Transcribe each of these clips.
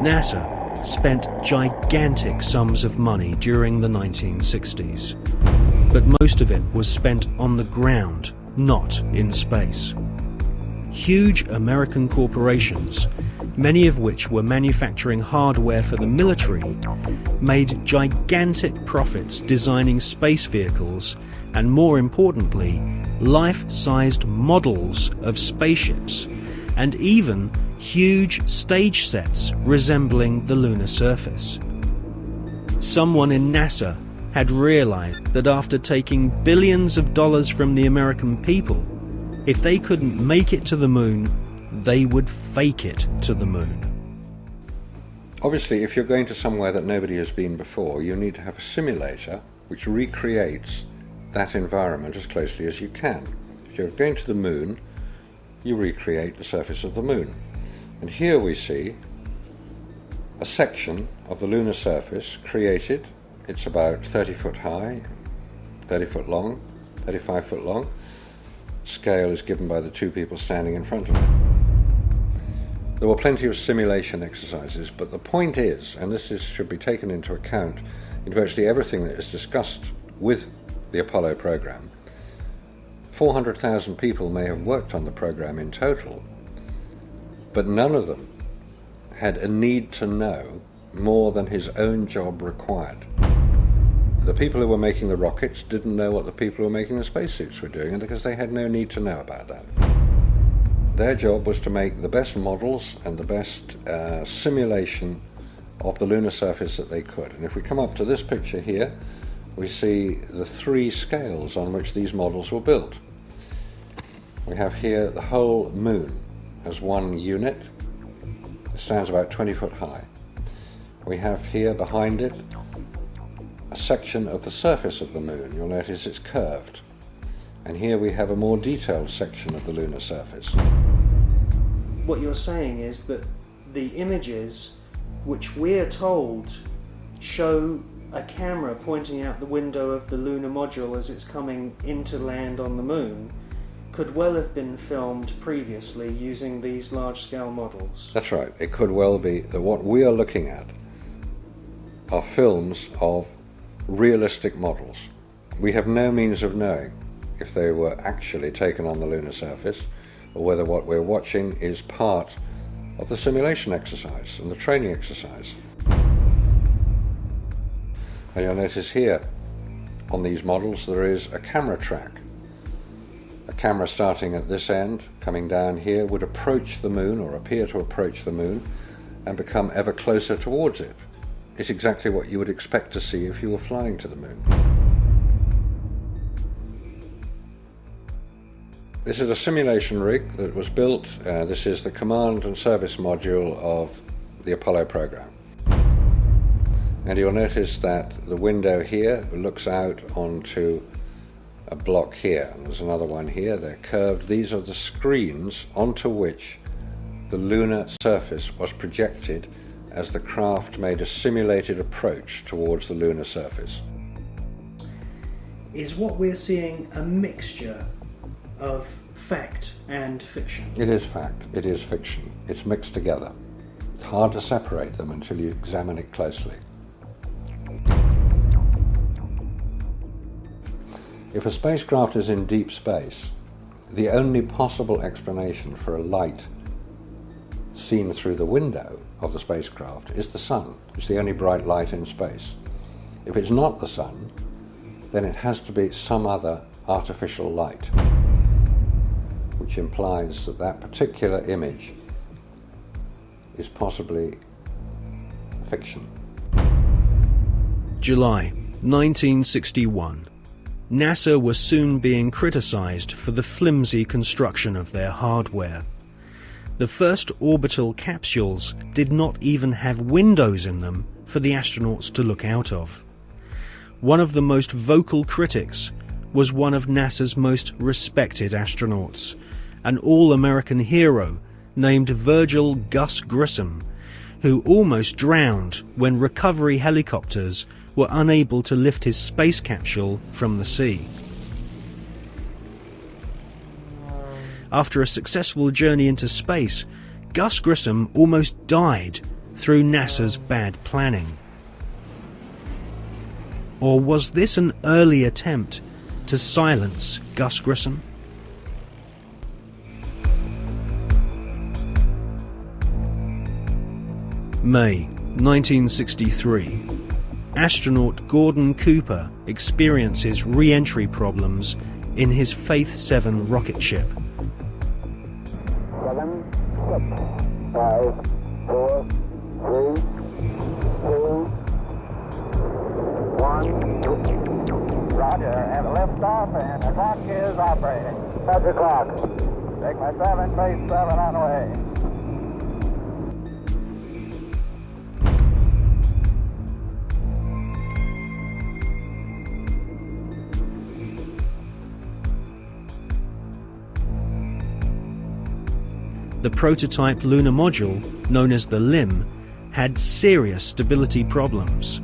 NASA spent gigantic sums of money during the 1960s, but most of it was spent on the ground, not in space. Huge American corporations, many of which were manufacturing hardware for the military, made gigantic profits designing space vehicles and, more importantly, life-sized models of spaceships, and even huge stage sets resembling the lunar surface. Someone in NASA had realized that after taking billions of dollars from the American people, if they couldn't make it to the moon, they would fake it to the moon. Obviously, if you're going to somewhere that nobody has been before, you need to have a simulator which recreates that environment as closely as you can. If you're going to the moon, you recreate the surface of the moon. And here we see a section of the lunar surface created. It's about 30 foot high, 30 foot long, 35 foot long. Scale is given by the two people standing in front of it. There were plenty of simulation exercises, but the point is, and should be taken into account in virtually everything that is discussed with the Apollo program, 400,000 people may have worked on the program in total, but none of them had a need to know more than his own job required. The people who were making the rockets didn't know what the people who were making the spacesuits were doing, because they had no need to know about that. Their job was to make the best models and the best simulation of the lunar surface that they could. And if we come up to this picture here, we see the three scales on which these models were built. We have here the whole moon as one unit. It stands about 20 foot high. We have here behind it a section of the surface of the moon. You'll notice it's curved. And here we have a more detailed section of the lunar surface. What you're saying is that the images which we're told show a camera pointing out the window of the lunar module as it's coming into land on the moon could well have been filmed previously using these large-scale models. That's right. It could well be that what we are looking at are films of realistic models. We have no means of knowing if they were actually taken on the lunar surface, or whether what we're watching is part of the simulation exercise and the training exercise. And you'll notice here on these models there is a camera track. A camera starting at this end, coming down here, would approach the moon, or appear to approach the moon, and become ever closer towards it. It's exactly what you would expect to see if you were flying to the moon. This is a simulation rig that was built. This is the command and service module of the Apollo program. And you'll notice that the window here looks out onto a block here. And there's another one here. They're curved. These are the screens onto which the lunar surface was projected as the craft made a simulated approach towards the lunar surface. Is what we're seeing a mixture of fact and fiction? It is fact, it is fiction. It's mixed together. It's hard to separate them until you examine it closely. If a spacecraft is in deep space, the only possible explanation for a light seen through the window of the spacecraft is the sun. It's the only bright light in space. If it's not the sun, then it has to be some other artificial light, which implies that that particular image is possibly fiction. July 1961. NASA was soon being criticized for the flimsy construction of their hardware. The first orbital capsules did not even have windows in them for the astronauts to look out of. One of the most vocal critics was one of NASA's most respected astronauts, an all-American hero named Virgil Gus Grissom, who almost drowned when recovery helicopters were unable to lift his space capsule from the sea. After a successful journey into space, Gus Grissom almost died through NASA's bad planning? Or was this an early attempt to silence Gus Grissom? May 1963. Astronaut Gordon Cooper experiences re-entry problems in his Faith 7 rocket ship. 7, 6, 5, 4, 3, 2, 1. Roger, have a lift off and the clock is operating. Roger clock. Take my 7, base 7 on the way. The prototype lunar module, known as the LIM, had serious stability problems.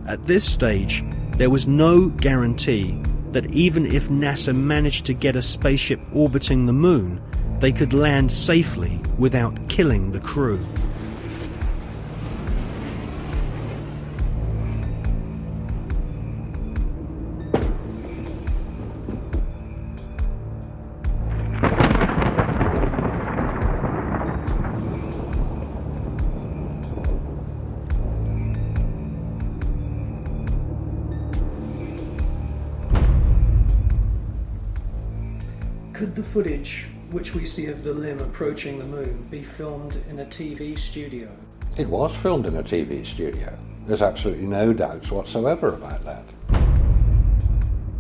At this stage, there was no guarantee that even if NASA managed to get a spaceship orbiting the Moon, they could land safely without killing the crew. Could the footage which we see of the LIM approaching the Moon be filmed in a TV studio? It was filmed in a TV studio. There's absolutely no doubts whatsoever about that.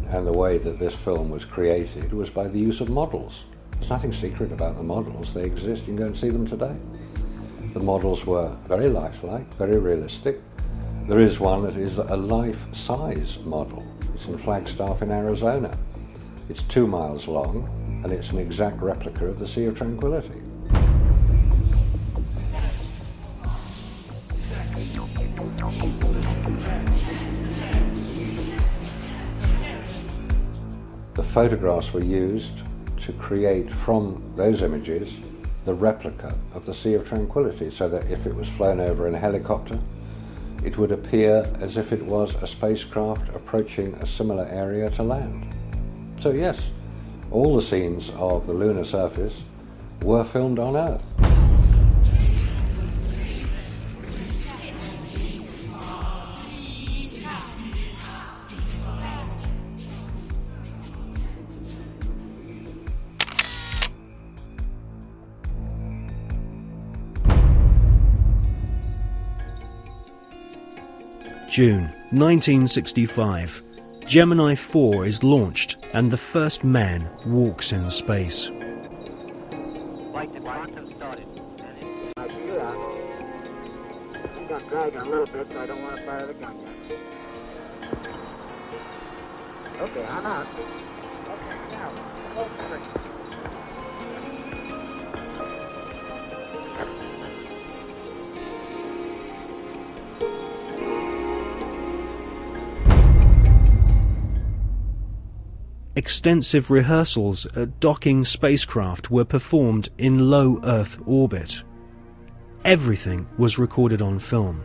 And the way that this film was created was by the use of models. There's nothing secret about the models. They exist. You can go and see them today. The models were very lifelike, very realistic. There is one that is a life-size model. It's in Flagstaff in Arizona. It's 2 miles long, and it's an exact replica of the Sea of Tranquility. The photographs were used to create from those images the replica of the Sea of Tranquility, so that if it was flown over in a helicopter, it would appear as if it was a spacecraft approaching a similar area to land. So yes, all the scenes of the lunar surface were filmed on Earth. June 1965. Gemini 4 is launched and the first man walks in space. Flight to quantum started. I'm going to drag it a little bit so I don't want to fire the gun yet. Okay, I'm out. Okay, now, close the trigger. Extensive rehearsals at docking spacecraft were performed in low Earth orbit. Everything was recorded on film.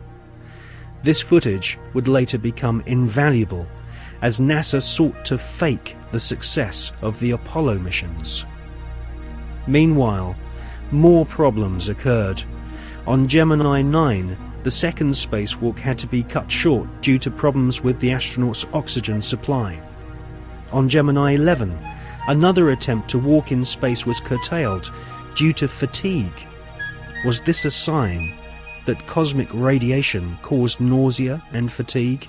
This footage would later become invaluable as NASA sought to fake the success of the Apollo missions. Meanwhile, more problems occurred. On Gemini 9, the second spacewalk had to be cut short due to problems with the astronauts' oxygen supply. On Gemini 11, another attempt to walk in space was curtailed due to fatigue. Was this a sign that cosmic radiation caused nausea and fatigue?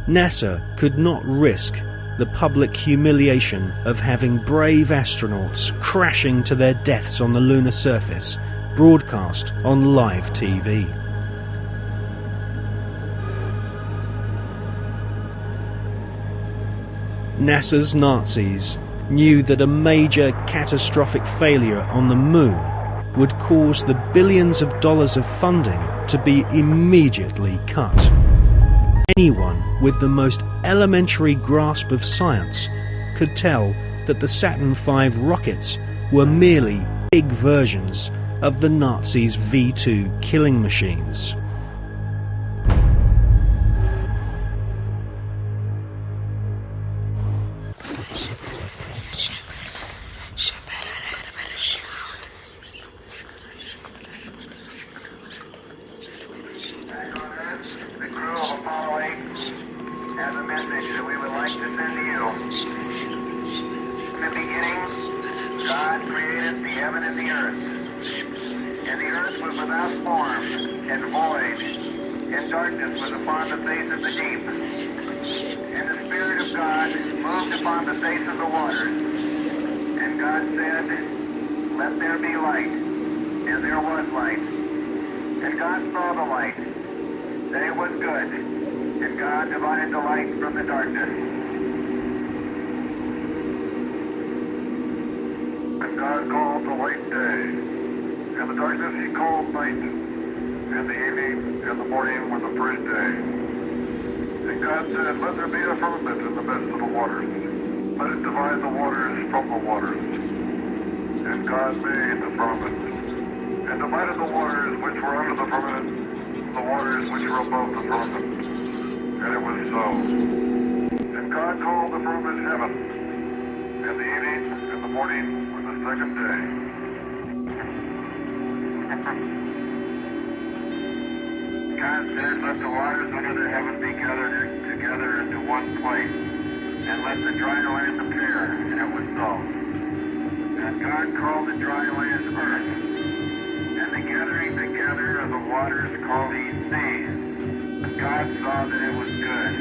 NASA could not risk the public humiliation of having brave astronauts crashing to their deaths on the lunar surface broadcast on live TV. NASA's Nazis knew that a major catastrophic failure on the Moon would cause the billions of dollars of funding to be immediately cut. Anyone with the most elementary grasp of science could tell that the Saturn V rockets were merely big versions of the Nazis' V-2 killing machines. The crew of Apollo 8 has a message that we would like to send to you. In the beginning, God created the heaven and the earth. And the earth was without form and void, and darkness was upon the face of the deep. And the Spirit of God moved upon the face of the waters. And God said, "Let there be light." And there was light. And God saw the light, that it was good. And God divided the light from the darkness. And God called the light day, and the darkness he called night, and the evening and the morning were the first day. And God said, "Let there be a firmament in the midst of the waters. Let it divide the waters from the waters." And God made the firmament, and divided the waters which were under the firmament from the waters which were above the firmament. And it was so. And God called the firmament heaven, and the evening and the morning were the second day. God said, "Let the waters under the heaven be gathered together into one place, and let the dry land appear." And it was so. And God called the dry land earth, and the gathering together of the waters called he seas. And God saw that it was good.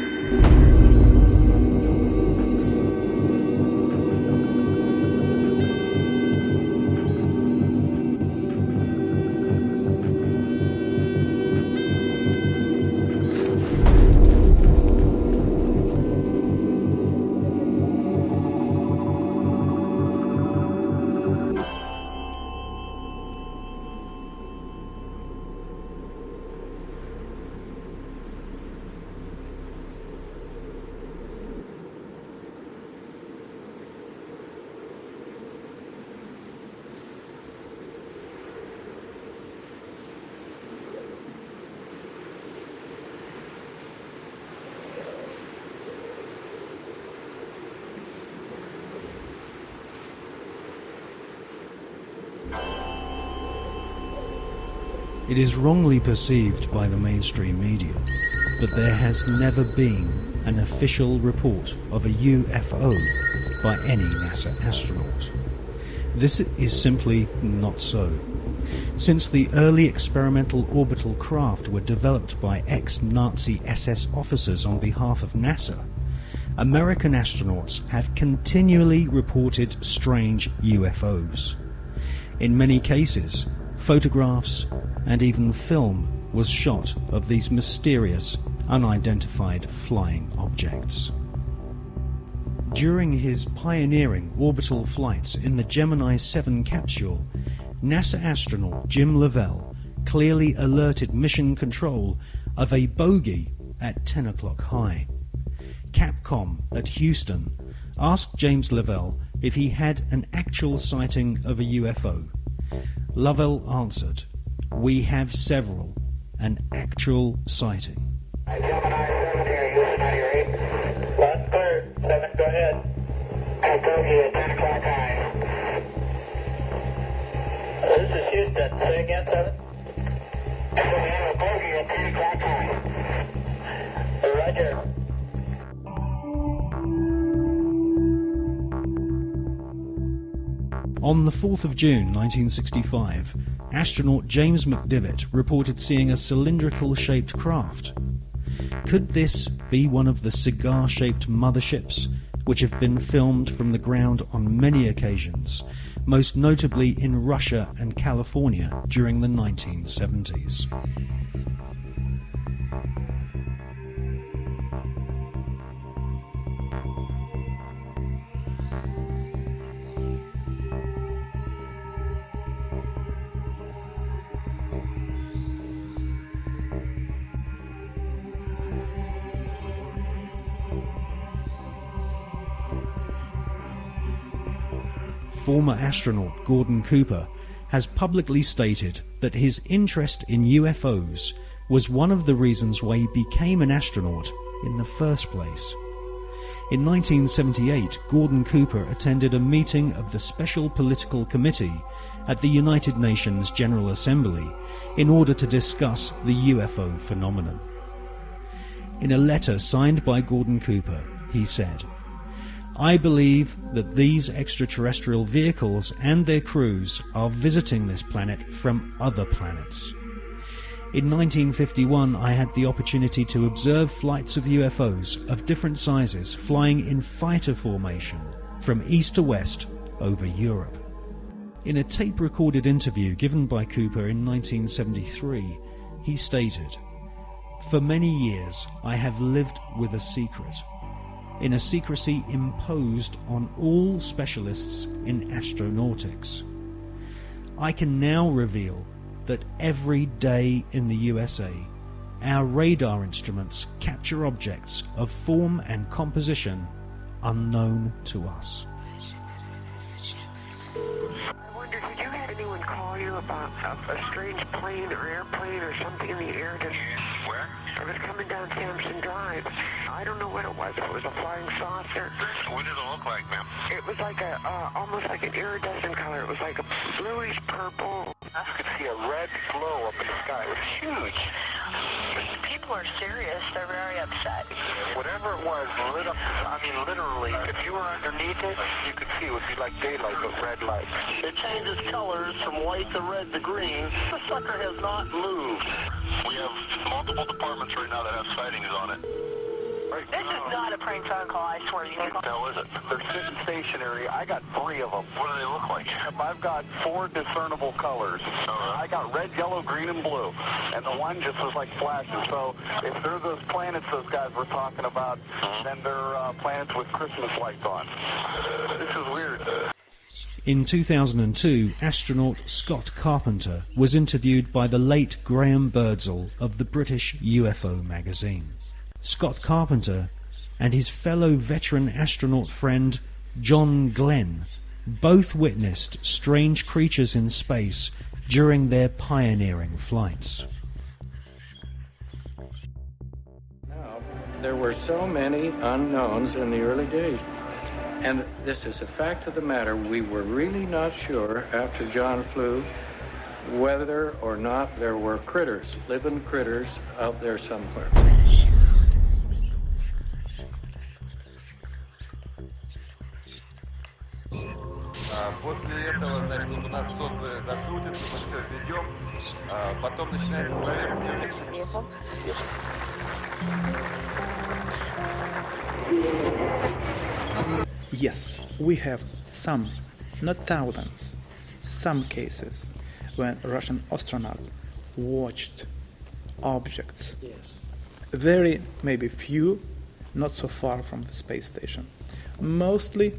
It is wrongly perceived by the mainstream media that there has never been an official report of a UFO by any NASA astronaut. This is simply not so. Since the early experimental orbital craft were developed by ex-Nazi SS officers on behalf of NASA, American astronauts have continually reported strange UFOs. In many cases, photographs and even film was shot of these mysterious, unidentified flying objects. During his pioneering orbital flights in the Gemini 7 capsule, NASA astronaut Jim Lovell clearly alerted mission control of a bogey at 10 o'clock high. Capcom at Houston asked James Lovell if he had an actual sighting of a UFO. Lovell answered, "We have several, an actual sighting." Gemini 7 here, Houston, how do you read? That's clear. 7, go ahead. I bogey at 10 o'clock high. This is Houston. Say again, 7. I said we have a bogey at 10 o'clock high. Roger. On the 4th of June 1965, astronaut James McDivitt reported seeing a cylindrical-shaped craft. Could this be one of the cigar-shaped motherships which have been filmed from the ground on many occasions, most notably in Russia and California during the 1970s? former astronaut Gordon Cooper has publicly stated that his interest in UFOs was one of the reasons why he became an astronaut in the first place. In 1978, Gordon Cooper attended a meeting of the Special Political Committee at the United Nations General Assembly in order to discuss the UFO phenomenon. In a letter signed by Gordon Cooper, he said, "I believe that these extraterrestrial vehicles and their crews are visiting this planet from other planets. In 1951, I had the opportunity to observe flights of UFOs of different sizes flying in fighter formation from east to west over Europe." In a tape-recorded interview given by Cooper in 1973, he stated, "For many years I have lived with a secret, in a secrecy imposed on all specialists in astronautics. I can now reveal that every day in the USA, our radar instruments capture objects of form and composition unknown to us." I wonder, did you have anyone call you about a strange plane or airplane or something in the air? Where? It was coming down Sampson Drive. I don't know what it was. It was a flying saucer. What does it look like, ma'am? It was like almost like an iridescent color. It was like a bluish purple. I could see a red glow up in the sky. It was huge. People are serious. They're very upset. Whatever it was lit up, I mean literally, if you were underneath it, you could see it would be like daylight with red light. It changes colors from white to red to green. The sucker has not moved. We have multiple departments right now that have sightings on it. This is not a prank phone call, I swear to you. No, is it? They're sitting stationary. I got 3 of them. What do they look like? I've got 4 discernible colors. I got red, yellow, green, and blue. And the one just was like flashing. So if they're those planets those guys were talking about, then they're planets with Christmas lights on. This is weird. In 2002, astronaut Scott Carpenter was interviewed by the late Graham Birdsall of the British UFO magazine. Scott Carpenter and his fellow veteran astronaut friend John Glenn both witnessed strange creatures in space during their pioneering flights. Now, there were so many unknowns in the early days. And this is a fact of the matter. We were really not sure after John flew whether or not there were critters, living critters out there somewhere. После этого, значит, у нас сотовые закрутится, мы все введем, потом начинается проверка. Yes, we have some, not thousands, some cases when Russian astronauts watched objects. Yes. Very, maybe few, not so far from the space station. Mostly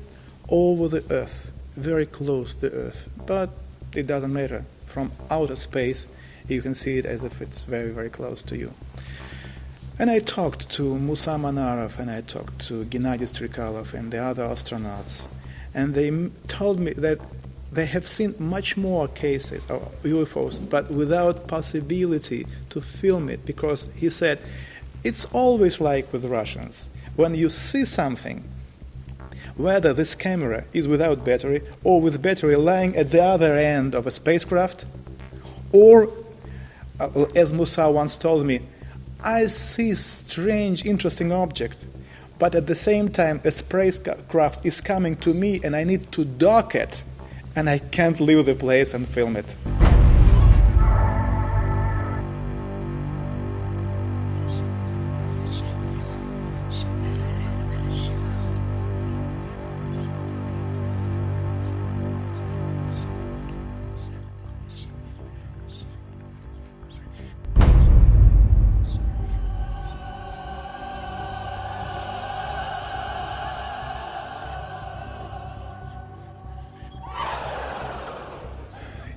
over the Earth, very close to Earth, but it doesn't matter. From outer space, you can see it as if it's very, very close to you. And I talked to Musa Manarov and I talked to Gennady Strikalov and the other astronauts, and they told me that they have seen much more cases of UFOs, but without possibility to film it, because he said, it's always like with Russians. When you see something, whether this camera is without battery or with battery lying at the other end of a spacecraft, or, as Musa once told me, I see strange, interesting objects, but at the same time a spacecraft is coming to me and I need to dock it, and I can't leave the place and film it.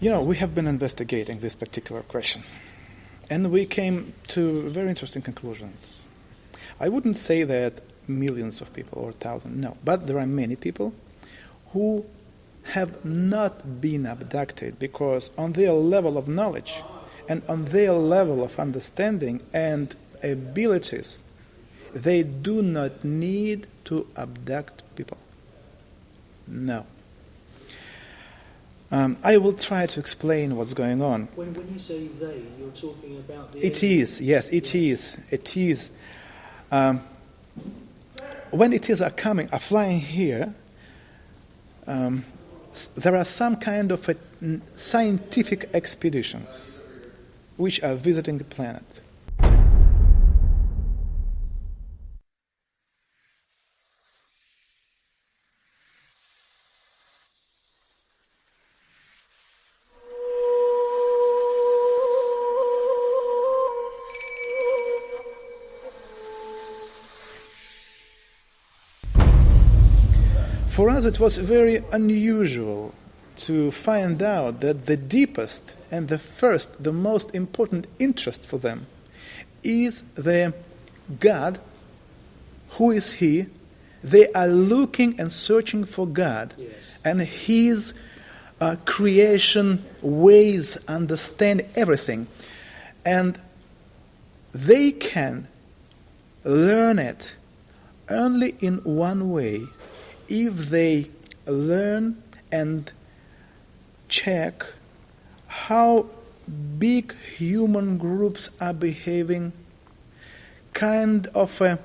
You know, we have been investigating this particular question, and we came to very interesting conclusions. I wouldn't say that millions of people or thousands, no, but there are many people who have not been abducted, because on their level of knowledge and on their level of understanding and abilities, they do not need to abduct people. No. I will try to explain what's going on. When you say they, you're talking about the... It is, yes, it is. It is. When it is are flying here, there are some kind of scientific expeditions which are visiting the planet. For us, it was very unusual to find out that the deepest and the most important interest for them is the God. Who is He? They are looking and searching for God, yes, and His creation, ways, understand everything. And they can learn it only in one way: if they learn and check how big human groups are behaving, kind of an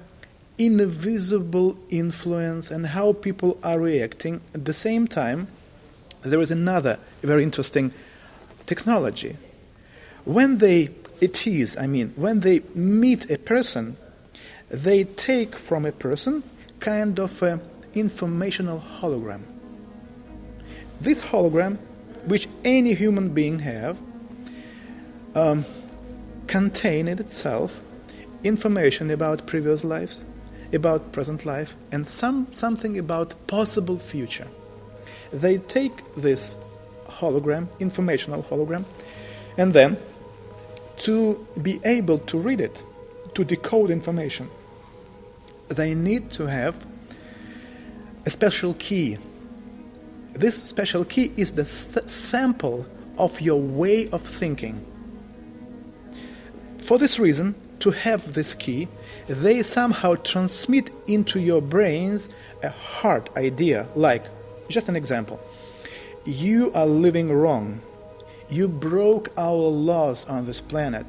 invisible influence, and how people are reacting. At the same time, there is another very interesting technology. When they meet a person, they take from a person kind of a informational hologram. This hologram, which any human being have, contain in itself information about previous lives, about present life, and something about possible future. They take this hologram, informational hologram, and then to be able to read it, to decode information, they need to have a special key. This special key is the sample of your way of thinking. For this reason, to have this key, they somehow transmit into your brains a hard idea, like, just an example, you are living wrong. You broke our laws on this planet.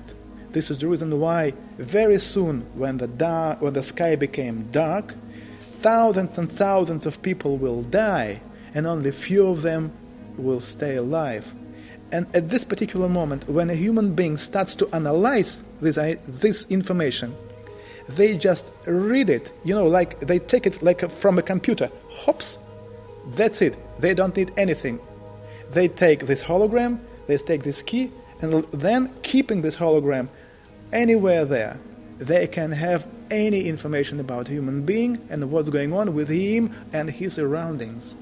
This is the reason why very soon, when the sky became dark, thousands and thousands of people will die, and only few of them will stay alive. And at this particular moment, when a human being starts to analyze this information, they just read it, like they take it like from a computer. Hops, that's it. They don't need anything. They take this hologram, they take this key, and then keeping this hologram anywhere there, they can have any information about human being and what's going on with him and his surroundings.